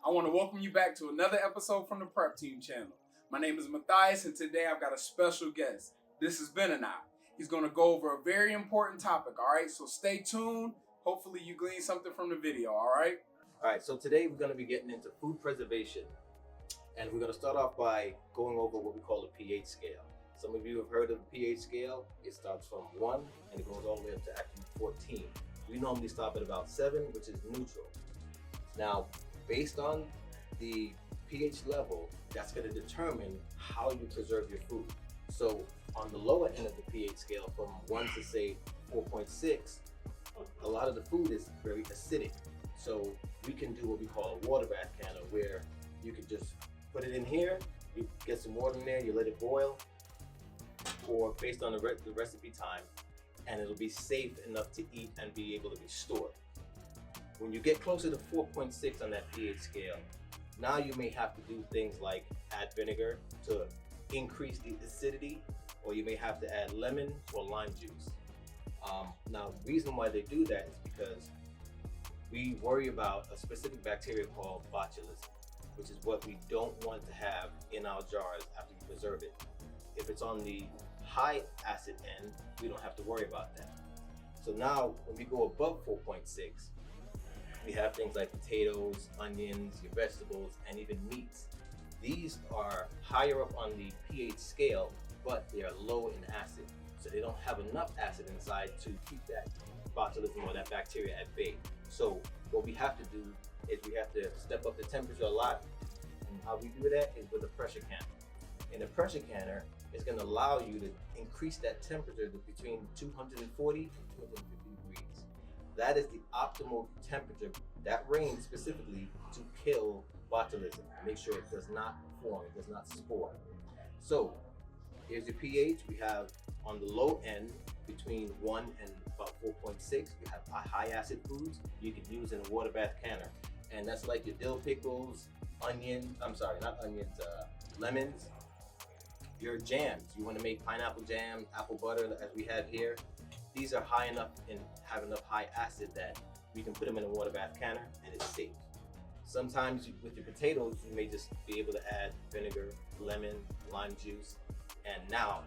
I want to welcome you back to another episode from the Prep Team channel. My name is Matthias, and today I've got a special guest. This is Ben and I. He's going to go over a very important topic, all right? So stay tuned. Hopefully you glean something from the video, all right? All right, so today we're going to be getting into food preservation. And we're going to start off by going over what we call the pH scale. Some of you have heard of the pH scale. It starts from 1 and it goes all the way up to actually 14. We normally stop at about 7, which is neutral. Now, based on the pH level, that's going to determine how you preserve your food. So on the lower end of the pH scale, from 1 to say 4.6, a lot of the food is very acidic. So we can do what we call a water bath canner, where you can just put it in here, you get some water in there, you let it boil, or based on the recipe time, and it'll be safe enough to eat and be able to be stored. When you get closer to 4.6 on that pH scale, now you may have to do things like add vinegar to increase the acidity, or you may have to add lemon or lime juice. Now, the reason why they do that is because we worry about a specific bacteria called botulism, which is what we don't want to have in our jars after we preserve it. If it's on the high acid end, we don't have to worry about that. So now when we go above 4.6, we have things like potatoes, onions, your vegetables, and even meats. These are higher up on the pH scale, but they are low in acid. So they don't have enough acid inside to keep that botulism or that bacteria at bay. So what we have to do is we have to step up the temperature a lot. And how we do that is with a pressure canner. And a pressure canner is going to allow you to increase that temperature to between 240 and 250 degrees. That is the optimal temperature, that range specifically, to kill botulism. Make sure it does not form, it does not spore. So here's your pH. We have on the low end between 1 and about 4.6. You have high acid foods you could use in a water bath canner. And that's like your dill pickles, lemons, your jams. You want to make pineapple jam, apple butter, as we have here. These are high enough and have enough high acid that we can put them in a water bath canner and it's safe. Sometimes with your potatoes, you may just be able to add vinegar, lemon, lime juice, and now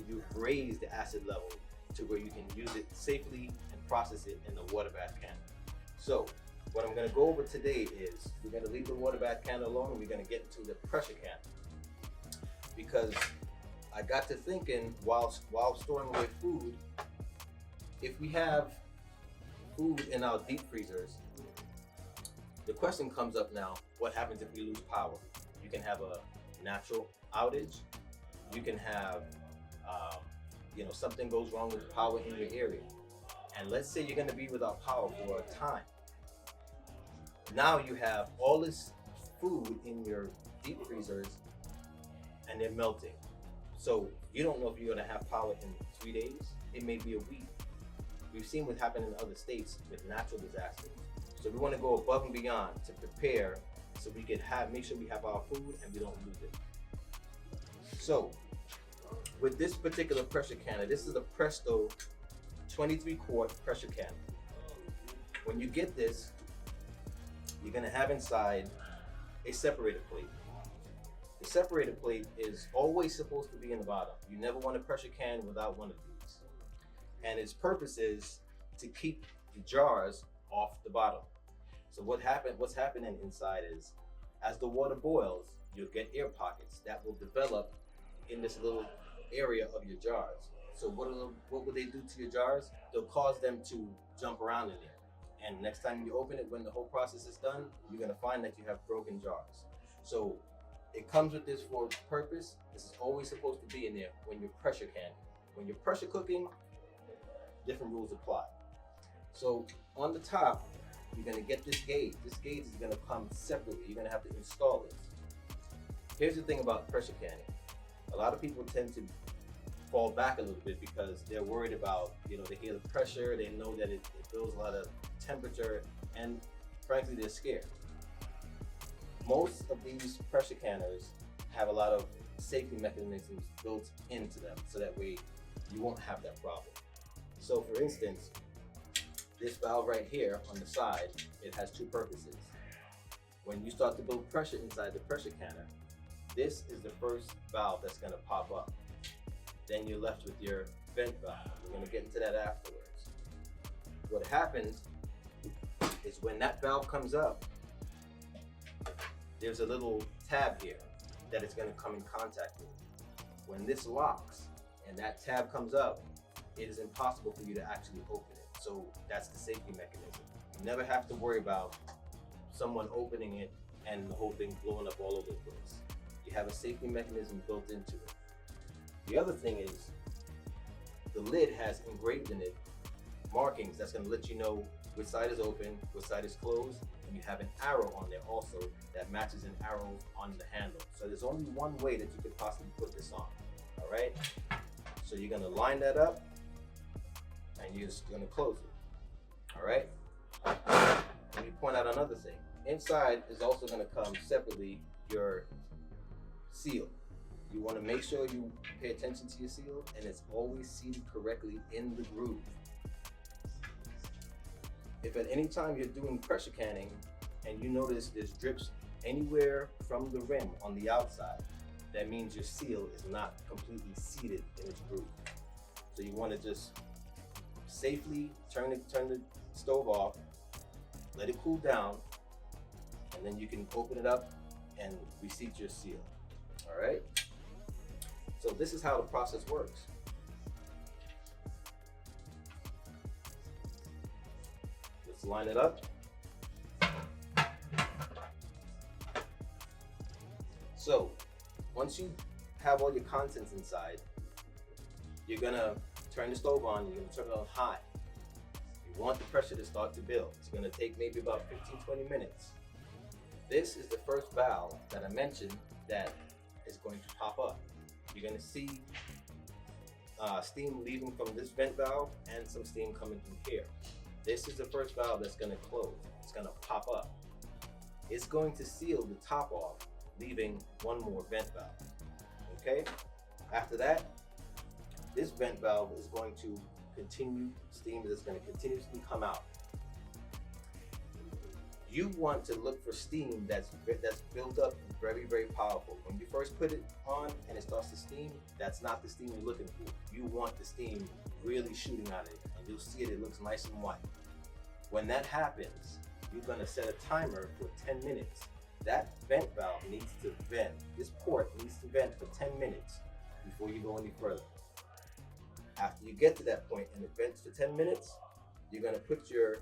you've raised the acid level to where you can use it safely and process it in the water bath canner. So what I'm going to go over today is we're going to leave the water bath canner alone, and we're going to get into the pressure canner. Because I got to thinking while storing away food, if we have food in our deep freezers, the question comes up now, what happens if we lose power? You can have a natural outage. You can have, something goes wrong with power in your area. And let's say you're going to be without power for a time. Now you have all this food in your deep freezers and they're melting. So you don't know if you're going to have power in 3 days. It may be a week. We've seen what happened in other states with natural disasters. So we want to go above and beyond to prepare so we can make sure we have our food and we don't lose it. So with this particular pressure canner, this is a Presto 23 quart pressure canner. When you get this, you're going to have inside a separator plate. The separator plate is always supposed to be in the bottom. You never want a pressure can without one of these. And its purpose is to keep the jars off the bottom. So what's happening inside is, as the water boils, you'll get air pockets that will develop in this little area of your jars. So what will they do to your jars? They'll cause them to jump around in there. And next time you open it, when the whole process is done, you're gonna find that you have broken jars. So it comes with this for a purpose. This is always supposed to be in there when you're pressure canning. When you're pressure cooking, different rules apply. So on the top, you're gonna get this gauge. This gauge is gonna come separately. You're gonna have to install it. Here's the thing about pressure canning. A lot of people tend to fall back a little bit because they're worried about, they hear the pressure, they know that it builds a lot of temperature, and frankly, they're scared. Most of these pressure canners have a lot of safety mechanisms built into them, so that way you won't have that problem. So for instance, this valve right here on the side, it has two purposes. when you start to build pressure inside the pressure canner, this is the first valve that's going to pop up. Then you're left with your vent valve. We're going to get into that afterwards. What happens is when that valve comes up, there's a little tab here that it's going to come in contact with. When this locks and that tab comes up, it is impossible for you to actually open it. So that's the safety mechanism. You never have to worry about someone opening it and the whole thing blowing up all over the place. You have a safety mechanism built into it. The other thing is the lid has engraved in it markings that's going to let you know which side is open, which side is closed, and you have an arrow on there also that matches an arrow on the handle. So there's only one way that you could possibly put this on. All right, so you're going to line that up and you're just going to close it. All right, let me point out another thing. Inside is also going to come separately your seal. You want to make sure you pay attention to your seal and it's always seated correctly in the groove. If at any time you're doing pressure canning and you notice there's drips anywhere from the rim on the outside, that means your seal is not completely seated in its groove. So you want to just safely turn the stove off, let it cool down, and then you can open it up and reseat your seal. All right? So this is how the process works. Let's line it up. So once you have all your contents inside, you're gonna turn the stove on, you're gonna turn it on high. You want the pressure to start to build. It's gonna take maybe about 15-20 minutes. This is the first valve that I mentioned that is going to pop up. You're gonna see steam leaving from this vent valve and some steam coming through here. This is the first valve that's gonna close. It's gonna pop up. It's going to seal the top off, leaving one more vent valve. Okay? After that, this vent valve is going to continue, steam is going to continuously come out. You want to look for steam that's built up very, very powerful. When you first put it on and it starts to steam, that's not the steam you're looking for. You want the steam really shooting out of it, and you'll see it looks nice and white. When that happens, you're going to set a timer for 10 minutes. That vent valve needs to vent. This port needs to vent for 10 minutes before you go any further. After you get to that point and it vents for 10 minutes, you're going to put your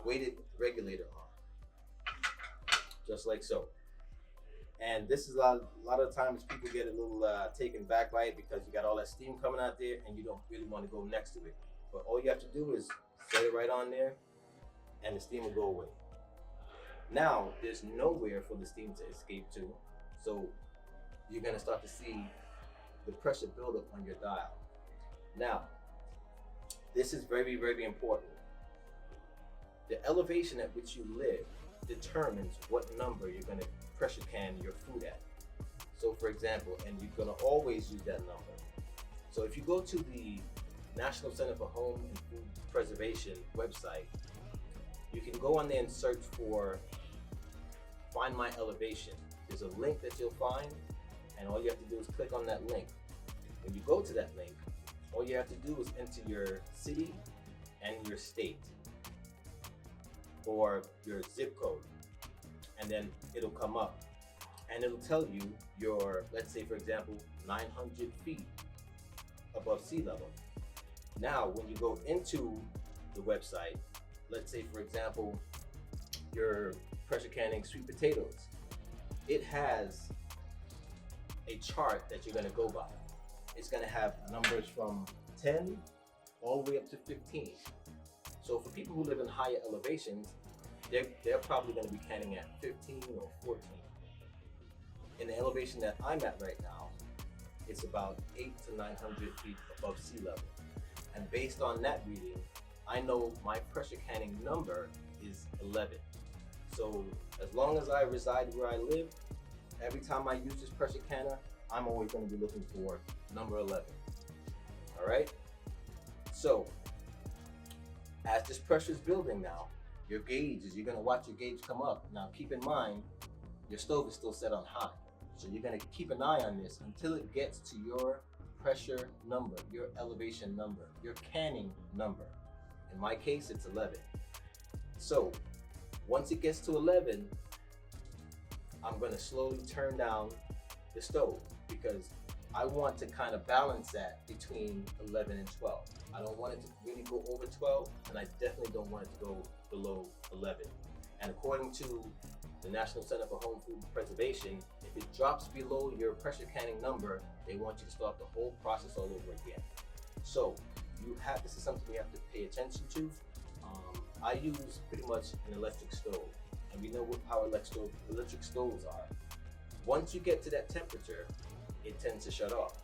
weighted regulator on, just like so. And this is a lot of times people get a little taken back by it because you got all that steam coming out there and you don't really want to go next to it. But all you have to do is set it right on there and the steam will go away. Now there's nowhere for the steam to escape to, so you're going to start to see the pressure build up on your dial. Now, this is very, very important. The elevation at which you live determines what number you're going to pressure can your food at. So for example, and you're going to always use that number. So if you go to the National Center for Home and Food Preservation website, you can go on there and search for Find My Elevation. There's a link that you'll find, and all you have to do is click on that link. When you go to that link, all you have to do is enter your city and your state or your zip code, and then it'll come up and it'll tell you your, let's say for example, 900 feet above sea level. Now, when you go into the website, let's say for example, you're pressure canning sweet potatoes, it has a chart that you're going to go by. It's going to have numbers from 10 all the way up to 15. So for people who live in higher elevations, they're probably going to be canning at 15 or 14. In the elevation that I'm at right now, it's about 800 to 900 feet above sea level. And based on that reading, I know my pressure canning number is 11. So as long as I reside where I live, every time I use this pressure canner, I'm always going to be looking for number 11. All right. So as this pressure is building now, your gauge is, you're gonna watch your gauge come up. Now keep in mind, your stove is still set on high. So you're gonna keep an eye on this until it gets to your pressure number, your elevation number, your canning number. In my case, it's 11. So once it gets to 11, I'm gonna slowly turn down the stove because I want to kind of balance that between 11 and 12. I don't want it to really go over 12, and I definitely don't want it to go below 11. And according to the National Center for Home Food Preservation, if it drops below your pressure canning number, they want you to start the whole process all over again. So this is something you have to pay attention to. I use pretty much an electric stove, and we know how electric stoves are. Once you get to that temperature, it tends to shut off.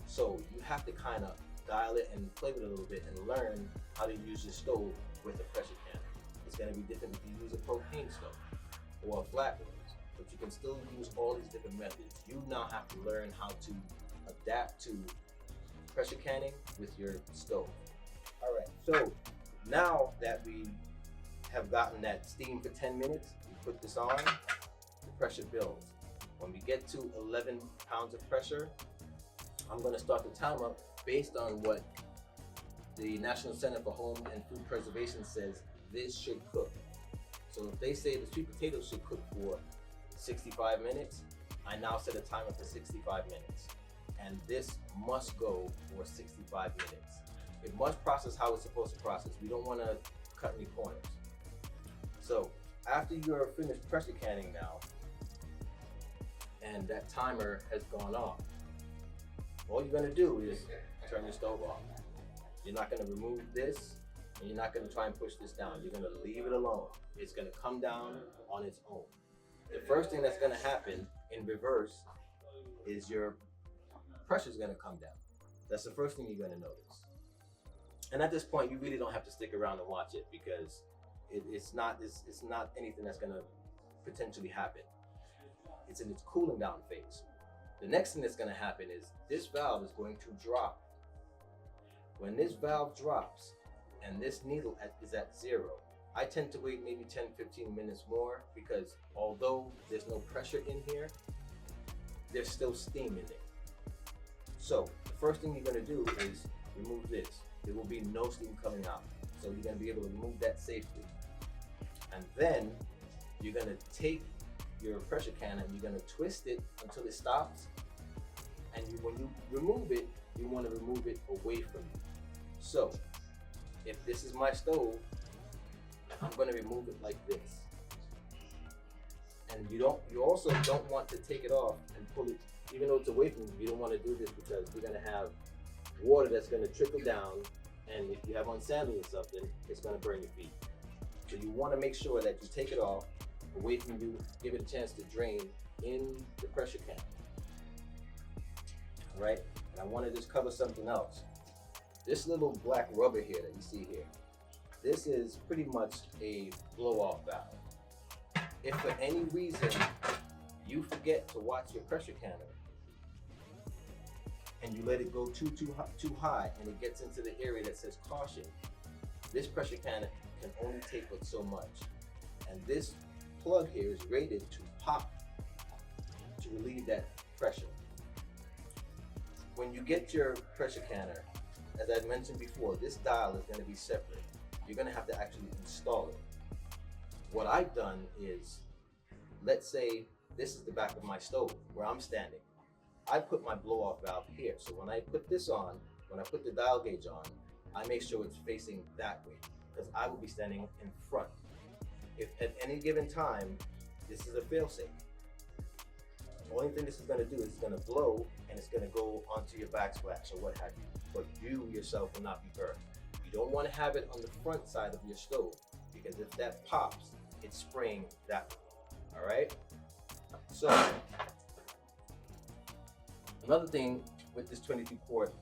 So you have to kind of dial it and play with it a little bit and learn how to use your stove with a pressure canner. It's going to be different if you use a propane stove or a flat range, but you can still use all these different methods. You now have to learn how to adapt to pressure canning with your stove. All right, so now that we have gotten that steam for 10 minutes, we put this on, the pressure builds. When we get to 11 pounds of pressure, I'm going to start the timer based on what the National Center for Home and Food Preservation says this should cook. So if they say the sweet potatoes should cook for 65 minutes, I now set a timer for 65 minutes. And this must go for 65 minutes. It must process how it's supposed to process. We don't want to cut any corners. So after you're finished pressure canning now, and that timer has gone off, all you're gonna do is turn your stove off. You're not gonna remove this, and you're not gonna try and push this down. You're gonna leave it alone. It's gonna come down on its own. The first thing that's gonna happen in reverse is your pressure's gonna come down. That's the first thing you're gonna notice. And at this point, you really don't have to stick around and watch it because it's not anything that's gonna potentially happen. It's in its cooling down phase. The next thing that's going to happen is this valve is going to drop. When this valve drops and this needle is at 0, I tend to wait maybe 10-15 minutes more because although there's no pressure in here, there's still steam in there. So the first thing you're going to do is remove this. There will be no steam coming out. So you're going to be able to remove that safely. And then you're going to take your pressure canner and you're going to twist it until it stops. And when you remove it, you want to remove it away from you. So if this is my stove, I'm going to remove it like this. And you also don't want to take it off and pull it, even though it's away from you. You don't want to do this because you're going to have water that's going to trickle down, and if you have on sandals or something, it's going to burn your feet. So you want to make sure that you take it off away from you, give it a chance to drain in the pressure can. All right, and I want to just cover something else. This little black rubber here that you see here, this is pretty much a blow-off valve. If for any reason you forget to watch your pressure canner and you let it go too high and it gets into the area that says caution, this pressure canner can only take but so much. And this plug here is rated to pop to relieve that pressure. When you get your pressure canner, as I mentioned before, this dial is going to be separate. You're going to have to actually install it. What I've done is, let's say this is the back of my stove where I'm standing. I put my blow-off valve here. So when I put this on, when I put the dial gauge on, I make sure it's facing that way because I will be standing in front. If at any given time, this is a fail-safe. The only thing this is going to do is it's going to blow and it's going to go onto your backsplash or what have you. But you yourself will not be burned. You don't want to have it on the front side of your stove because if that pops, it's spraying that way. All right? So, another thing with this 22-quart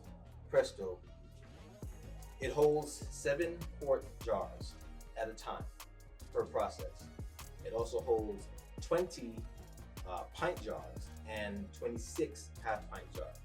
press stove, it holds 7 quart jars at a time per process. It also holds 20 pint jars and 26 half pint jars.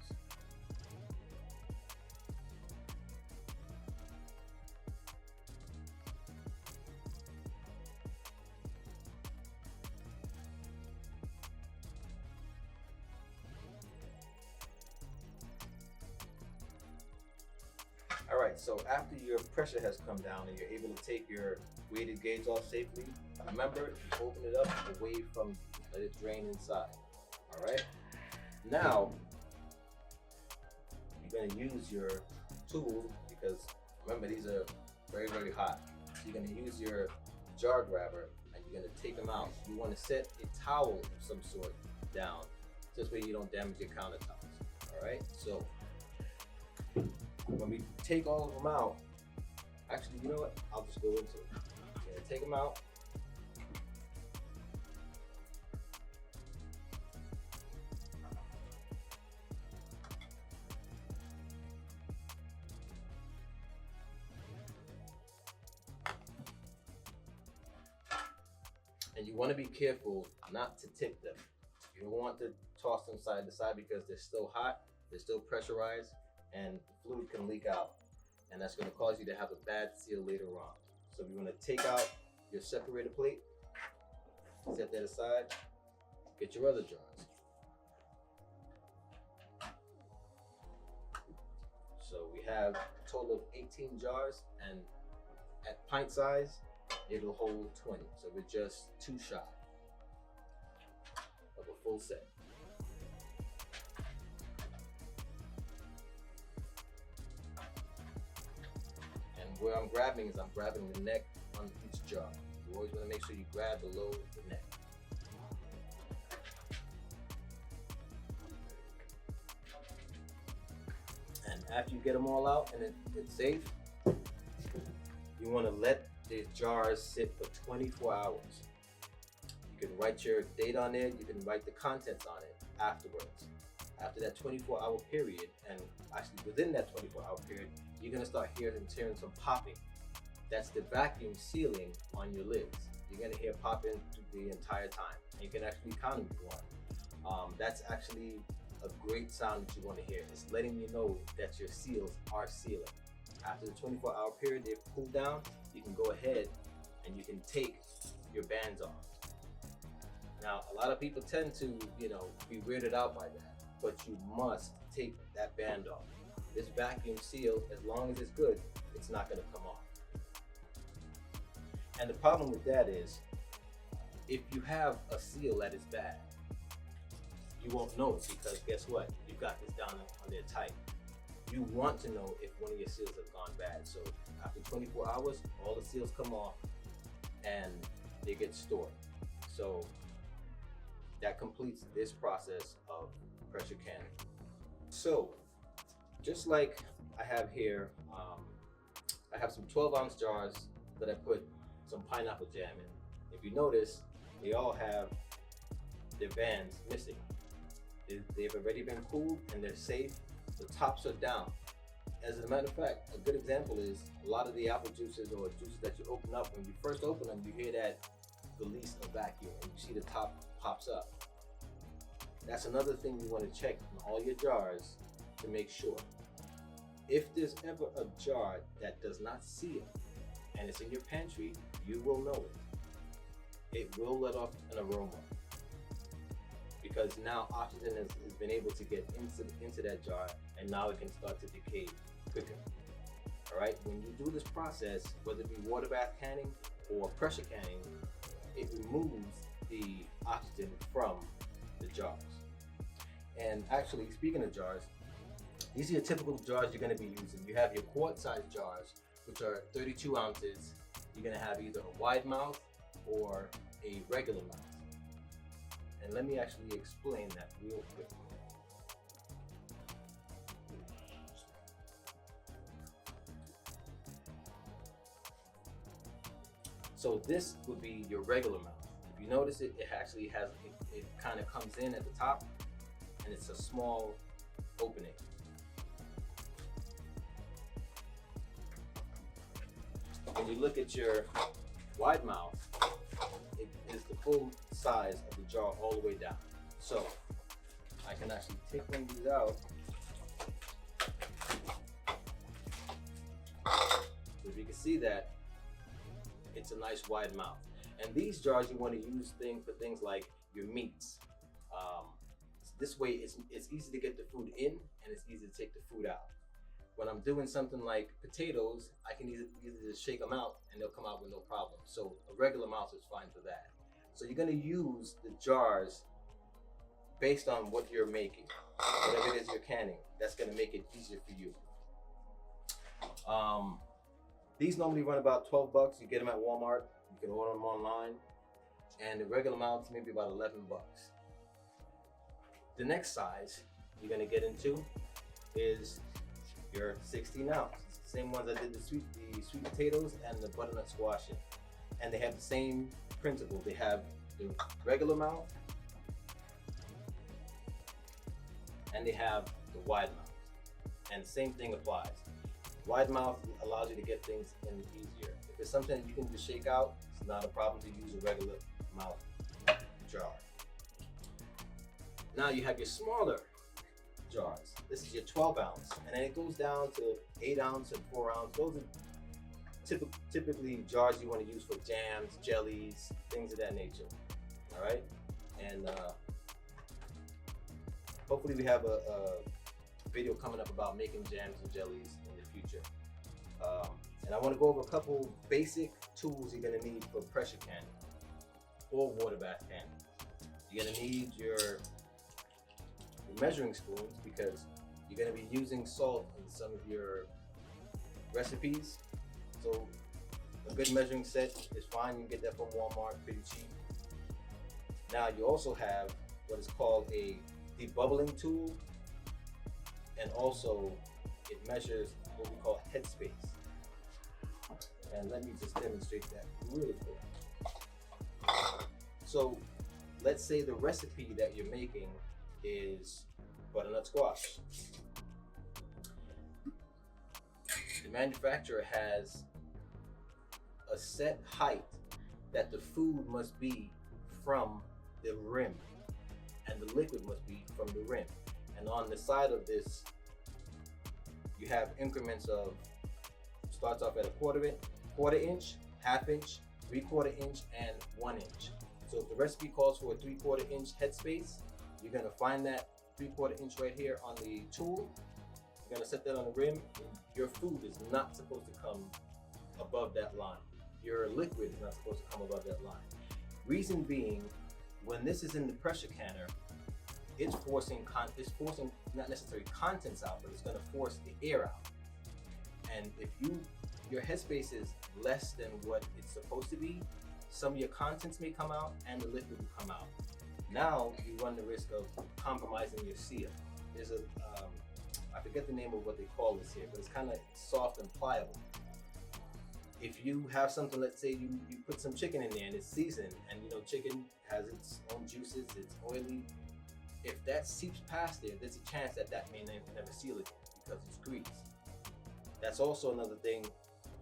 right, so after your pressure has come down and you're able to take your weighted gauge off safely, remember, you open it up away from, let it drain inside. All right, now you're going to use your tool, because remember, these are very, very hot. So you're going to use your jar grabber and you're going to take them out. You want to set a towel of some sort down, this way you don't damage your countertops. All right, so when we take all of them out, actually, you know what? I'll just go into it. I'm gonna take them out. And you want to be careful not to tip them. You don't want to toss them side to side because they're still hot, they're still pressurized, and fluid can leak out. And that's going to cause you to have a bad seal later on. So we want to take out your separator plate, set that aside, get your other jars. So we have a total of 18 jars, and at pint size, it'll hold 20. So we're just too shy of a full set. And where I'm grabbing is I'm grabbing the neck on each jar. You always want to make sure you grab below the neck. And after you get them all out and it's safe, you want to let the jars sit for 24 hours. You can write your date on it, you can write the contents on it afterwards. After that 24-hour period, and actually within that 24-hour period, you're gonna start hearing some popping. That's the vacuum sealing on your lids. You're gonna hear popping the entire time. And you can actually count them if you want. That's actually a great sound that you wanna hear. It's letting you know that your seals are sealing. After the 24-hour period, they've cooled down, you can go ahead and you can take your bands off. Now, a lot of people tend to, be weirded out by that, but you must take that band off. This vacuum seal, as long as it's good, it's not gonna come off. And the problem with that is, if you have a seal that is bad, you won't know it, because guess what? You've got this down on there tight. You want to know if one of your seals have gone bad. So after 24 hours, all the seals come off and they get stored. So that completes this process of pressure canning. So just like I have here, I have some 12-ounce jars that I put some pineapple jam in. If you notice, they all have their bands missing. They've already been cooled and they're safe. The tops are down. As a matter of fact, a good example is a lot of the apple juices or juices that you open up, when you first open them, you hear that release of vacuum and you see the top pops up. That's another thing you want to check in all your jars to make sure. If there's ever a jar that does not seal and it's in your pantry, you will know it. It will let off an aroma, because now oxygen has been able to get into that jar, and now it can start to decay quicker. All right, when you do this process, whether it be water bath canning or pressure canning, it removes the oxygen from the jars. And actually, speaking of jars, these are your typical jars you're going to be using. You have your quart-sized jars, which are 32 ounces. You're going to have either a wide mouth or a regular mouth. And let me actually explain that real quick. So this would be your regular mouth. If you notice it, it actually has, it kind of comes in at the top, and it's a small opening. When you look at your wide mouth, it is the full size of the jar all the way down. So I can actually take one of these out. So if you can see that, it's a nice wide mouth. And these jars you want to use for things like your meats. This way it's easy to get the food in and it's easy to take the food out. When I'm doing something like potatoes, I can either just shake them out and they'll come out with no problem. So a regular mouse is fine for that. So you're gonna use the jars based on what you're making, whatever it is you're canning. That's gonna make it easier for you. These normally run about 12 bucks. You get them at Walmart. You can order them online. And the regular mounts maybe about 11 bucks. The next size you're gonna get into is your 16 ounce. It's the same ones I did the sweet potatoes and the butternut squash in. And they have the same principle. They have the regular mouth and they have the wide mouth. And the same thing applies. Wide mouth allows you to get things in easier. If it's something that you can just shake out, it's not a problem to use a regular mouth jar. Now you have your smaller jars. This is your 12 ounce, and then it goes down to 8 ounce and 4 ounce. Those are typically jars you want to use for jams, jellies, things of that nature. All right, and hopefully we have a video coming up about making jams and jellies in the future. And I want to go over a couple basic tools you're going to need for pressure canning or water bath canning. You're going to need your measuring spoons because you're going to be using salt in some of your recipes. So a good measuring set is fine. You can get that from Walmart, pretty cheap. Now you also have what is called a debubbling tool, and also it measures what we call headspace. And let me just demonstrate that really quick. So let's say the recipe that you're making is butternut squash. The manufacturer has a set height that the food must be from the rim, and the liquid must be from the rim. And on the side of this, you have increments of, starts off at a quarter inch, half inch, 3/4 inch, and 1 inch. So if the recipe calls for a 3/4 inch headspace, you're gonna find that 3/4 inch right here on the tool. You're gonna set that on the rim. Your food is not supposed to come above that line. Your liquid is not supposed to come above that line. Reason being, when this is in the pressure canner, it's forcing not necessarily contents out, but it's gonna force the air out. And if your headspace is less than what it's supposed to be, some of your contents may come out and the liquid will come out. Now you run the risk of compromising your seal. There's a, I forget the name of what they call this here, but it's kind of soft and pliable. If you have something, let's say you put some chicken in there and it's seasoned, and you know chicken has its own juices, it's oily. If that seeps past there, there's a chance that may never seal again because it's grease. That's also another thing,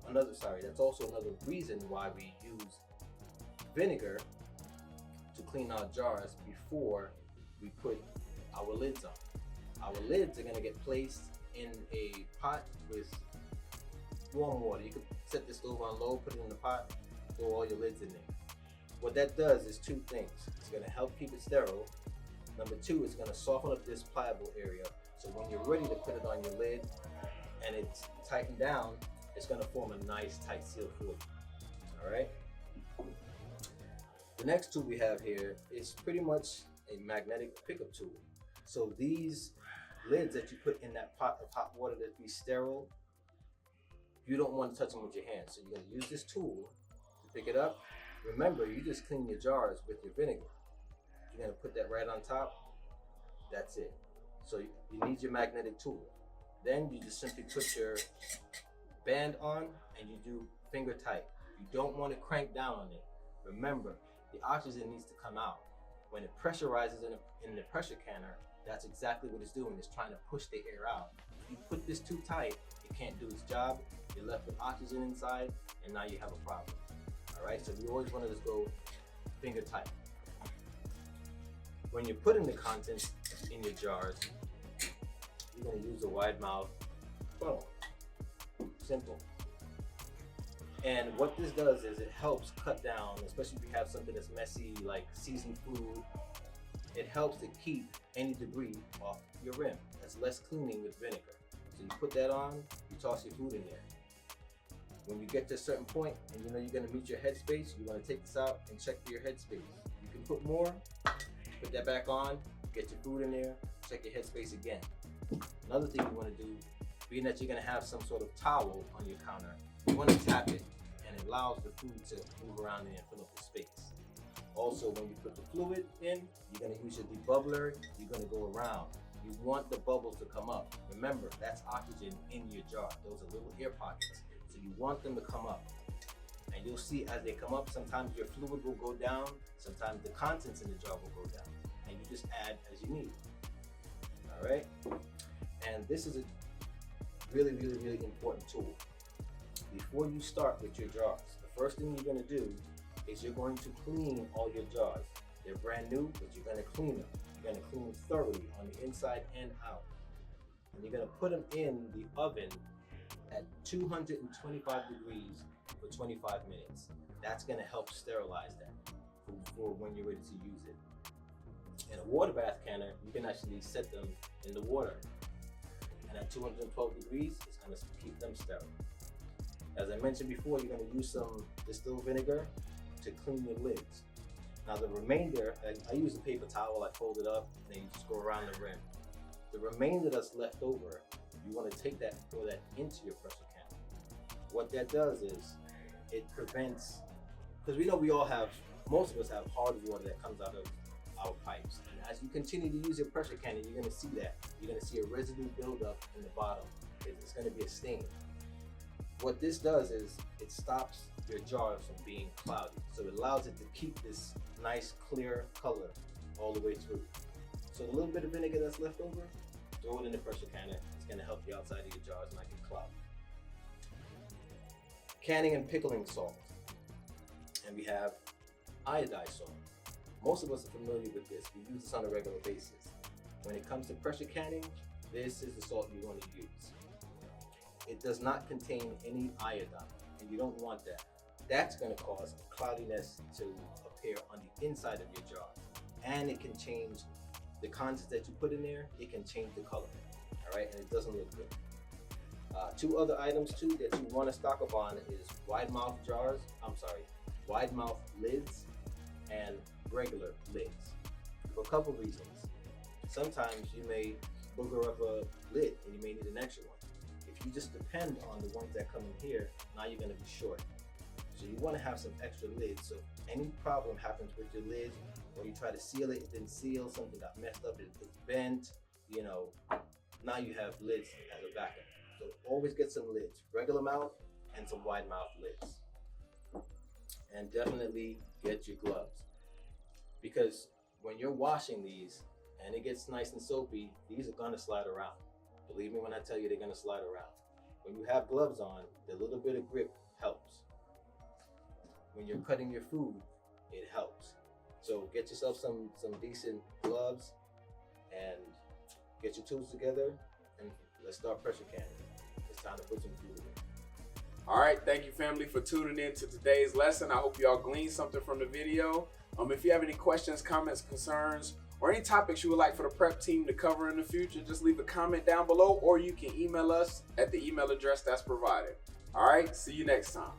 that's also another reason why we use vinegar to clean our jars before we put our lids on. Our lids are gonna get placed in a pot with warm water. You could set the stove on low, put it in the pot, throw all your lids in there. What that does is two things. It's gonna help keep it sterile. Number two, it's gonna soften up this pliable area. So when you're ready to put it on your lid and it's tightened down, it's gonna form a nice tight seal for you. All right? The next tool we have here is pretty much a magnetic pickup tool. So these lids that you put in that pot of hot water that be sterile, you don't want to touch them with your hands. So you're gonna use this tool to pick it up. Remember, you just clean your jars with your vinegar. You're gonna put that right on top. That's it. So you need your magnetic tool. Then you just simply put your band on and you do finger tight. You don't want to crank down on it. Remember, the oxygen needs to come out. When it pressurizes in the pressure canner, that's exactly what it's doing. It's trying to push the air out. If you put this too tight, it can't do its job. You're left with oxygen inside, and now you have a problem. All right, so we always want to just go finger tight. When you're putting the contents in your jars, you're going to use a wide mouth funnel. Simple. And what this does is it helps cut down, especially if you have something that's messy like seasoned food, it helps to keep any debris off your rim. That's less cleaning with vinegar. So you put that on, you toss your food in there. When you get to a certain point and you know you're gonna meet your headspace, you wanna take this out and check for your headspace. You can put more, put that back on, get your food in there, check your headspace again. Another thing you wanna do, being that you're gonna have some sort of towel on your counter, you wanna tap it and it allows the food to move around in and fill up the space. Also, when you put the fluid in, you're gonna use your debubbler, you're gonna go around. You want the bubbles to come up. Remember, that's oxygen in your jar. Those are little air pockets. So you want them to come up. And you'll see as they come up, sometimes your fluid will go down, sometimes the contents in the jar will go down. And you just add as you need. All right? And this is a really, really, really important tool. Before you start with your jars, the first thing you're gonna do is you're going to clean all your jars. They're brand new, but you're gonna clean them. You're gonna clean them thoroughly on the inside and out. And you're gonna put them in the oven at 225 degrees for 25 minutes. That's gonna help sterilize that for when you're ready to use it. In a water bath canner, you can actually set them in the water. And at 212 degrees, it's gonna keep them sterile. As I mentioned before, you're gonna use some distilled vinegar to clean your lids. Now the remainder, I use a paper towel, I fold it up, and then you just go around the rim. The remainder that's left over, you wanna take that and throw that into your pressure can. What that does is, it prevents, because we know most of us have hard water that comes out of our pipes. And as you continue to use your pressure canner, you're gonna see that. You're gonna see a residue buildup in the bottom. It's gonna be a stain. What this does is it stops your jars from being cloudy. So it allows it to keep this nice clear color all the way through. So the little bit of vinegar that's left over, throw it in the pressure canner. It's gonna help the outside of your jars not get cloudy. Canning and pickling salt. And we have iodized salt. Most of us are familiar with this. We use this on a regular basis. When it comes to pressure canning, this is the salt you want to use. It does not contain any iodine, and you don't want that. That's going to cause cloudiness to appear on the inside of your jar. And it can change the contents that you put in there, it can change the color. All right, and it doesn't look good. Two other items too that you want to stock up on is wide mouth lids and regular lids, for a couple reasons. Sometimes you may booger up a lid and you may need an extra one. If you just depend on the ones that come in here, now you're going to be short. So you want to have some extra lids, so if any problem happens with your lid, or you try to seal it, it didn't seal, something got messed up, it's bent, now you have lids as a backup. So always get some lids, regular mouth and some wide mouth lids. And definitely get your gloves, because when you're washing these and it gets nice and soapy, these are gonna slide around. Believe me when I tell you they're gonna slide around. When you have gloves on, the little bit of grip helps. When you're cutting your food, it helps. So get yourself some decent gloves and get your tools together and let's start pressure canning. It's time to put some food in. All right, thank you family for tuning in to today's lesson. I hope y'all gleaned something from the video. If you have any questions, comments, concerns, or any topics you would like for the prep team to cover in the future, just leave a comment down below, or you can email us at the email address that's provided. All right, see you next time.